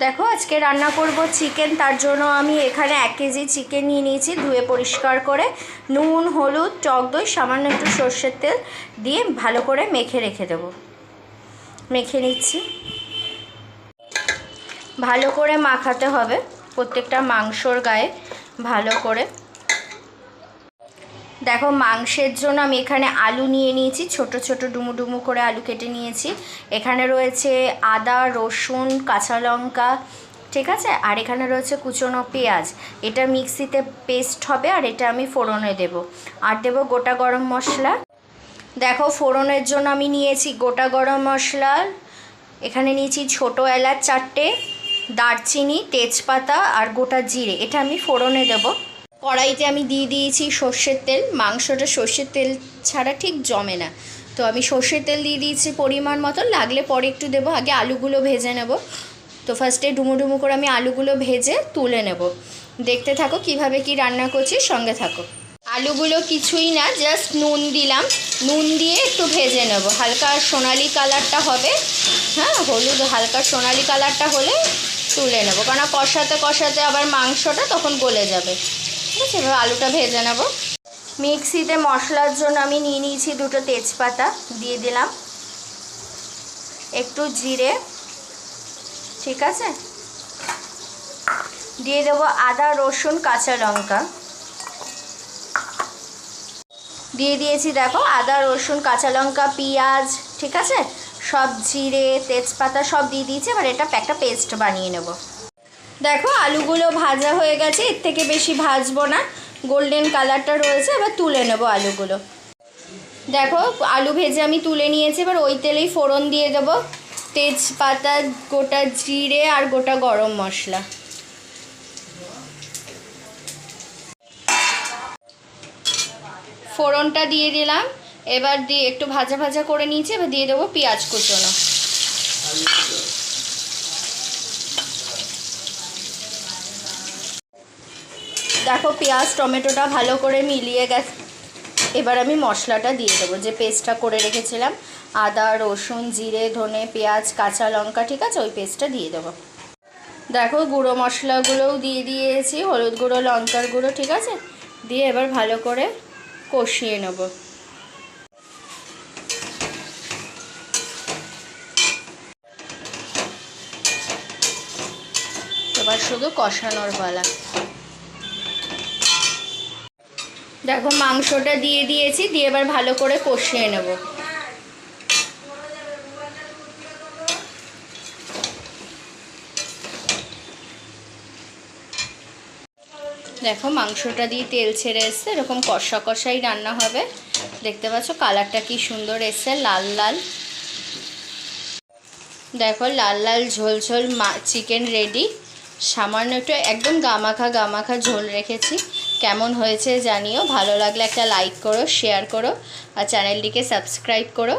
দেখো আজকে রান্না করব চিকেন। তার জন্য আমি এখানে 1 কেজি চিকেন নিয়ে নিয়েছি, ধুয়ে পরিষ্কার করে নুন, হলুদ, টক দই, সামান্য একটু সর্ষের তেল দিয়ে ভালো করে মেখে রেখে দেব। মেখে নিচ্ছি। ভালো করে মাখাতে হবে প্রত্যেকটা মাংসর গায়ে ভালো করে। দেখো মাংসের জন্য আমি এখানে আলু নিয়ে নিয়েছি, ছোট ছোট ডুমু ডুমু করে আলু কেটে নিয়েছি। এখানে রয়েছে আদা, রসুন, কাঁচা লঙ্কা, ঠিক আছে। আর এখানে রয়েছে কুচনো পেঁয়াজ, এটা মিক্সিতে পেস্ট হবে। আর এটা আমি ফোড়নে দেব। আর দেব গোটা গরম মশলা। দেখো ফোড়নের জন্য আমি নিয়েছি গোটা গরম মশলা, এখানে নিয়েছি ছোটো এলাচ 4টে, দারচিনি, তেজপাতা আর গোটা জিরে, এটা আমি ফোড়নে দেব। কড়াইতে আমি দিয়ে দিয়েছি সর্ষের তেল। মাংসটা সর্ষের তেল ছাড়া ঠিক জমে না, তো আমি সর্ষের তেল দিয়ে দিয়েছি পরিমাণ মতো, লাগলে পরে একটু দেবো। আগে আলুগুলো ভেজে নেব। তো ফার্স্টে ডুমো ডুমো করে আমি আলুগুলো ভেজে তুলে নেব। দেখতে থাকো কিভাবে কি রান্না করছি, সঙ্গে থাকো। আলুগুলো কিছুই না, জাস্ট নুন দিলাম, নুন দিয়ে একটু ভেজে নেব। হালকা সোনালি কালারটা হবে, হ্যাঁ, হলুদ হালকা সোনালি কালারটা হলে তুলে নেব, কারণ কষাতে কষাতে আবার মাংসটা তখন গলে যাবে। ঠিক আছে, এবার আলুটা ভেজে নেব। মিক্সিতে মশলার জন্য আমি নিয়ে নিয়েছি 2টো তেজপাতা, দিয়ে দিলাম একটু জিরে, ঠিক আছে। দিয়ে দেবো আদা, রসুন, কাঁচা লঙ্কা দিয়ে দিয়েছি। দেখো আদা, রসুন, কাঁচা লঙ্কা, পেঁয়াজ, ঠিক আছে, সব জিরে, তেজপাতা সব দিয়ে দিয়েছি। এবার এটা একটা পেস্ট বানিয়ে নেব। দেখো আলুগুলো ভাজা হয়ে গেছে, এর থেকে বেশি ভাজবো না, গোল্ডেন কালারটা রয়েছে। এবার তুলে নেব আলুগুলো। দেখো আলু ভেজে আমি তুলে নিয়েছি। এবার ওই তেলেই ফোড়ন দিয়ে দেবো, তেজপাতা, গোটা জিরে আর গোটা গরম মশলা। ফোড়নটা দিয়ে দিলাম। এবার দিয়ে একটু ভাজা ভাজা করে নিয়েছি। এবার দিয়ে দেবো পেঁয়াজ কুচনো। দেখো পেঁয়াজ টমেটোটা ভালো করে মিলিয়ে গেছে। এবার আমি মশলাটা দিয়ে দেবো, যে পেস্টটা করে রেখেছিলাম, আদা, রসুন, জিরে, ধনে, পেঁয়াজ, কাঁচা লঙ্কা, ঠিক আছে, ওই পেস্টটা দিয়ে দেবো। দেখো গুঁড়ো মশলাগুলোও দিয়ে দিয়েছি, হলুদ গুঁড়ো, লঙ্কার গুঁড়ো, ঠিক আছে, দিয়ে এবার ভালো করে কষিয়ে নেব। এবার শুধু কষানোর পালা। দেখো মাংসটা দিয়ে দিয়েছি, দিয়ে এবার ভালো করে কষিয়ে নেব। দেখো মাংসটা দিয়ে তেল ছেড়ে এসছে, এরকম কষা কষাই রান্না হবে। দেখতে পাচ্ছ কালারটা কি সুন্দর এসছে, লাল লাল। দেখো লাল লাল ঝোল ঝোল চিকেন রেডি। সামান্য একটু একদম গামাখা গামাখা ঝোল রেখেছি। কেমন হয়েছে জানিও, ভালো লাগলে একটা লাইক করো, শেয়ার করো আর চ্যানেলটিকে সাবস্ক্রাইব করো।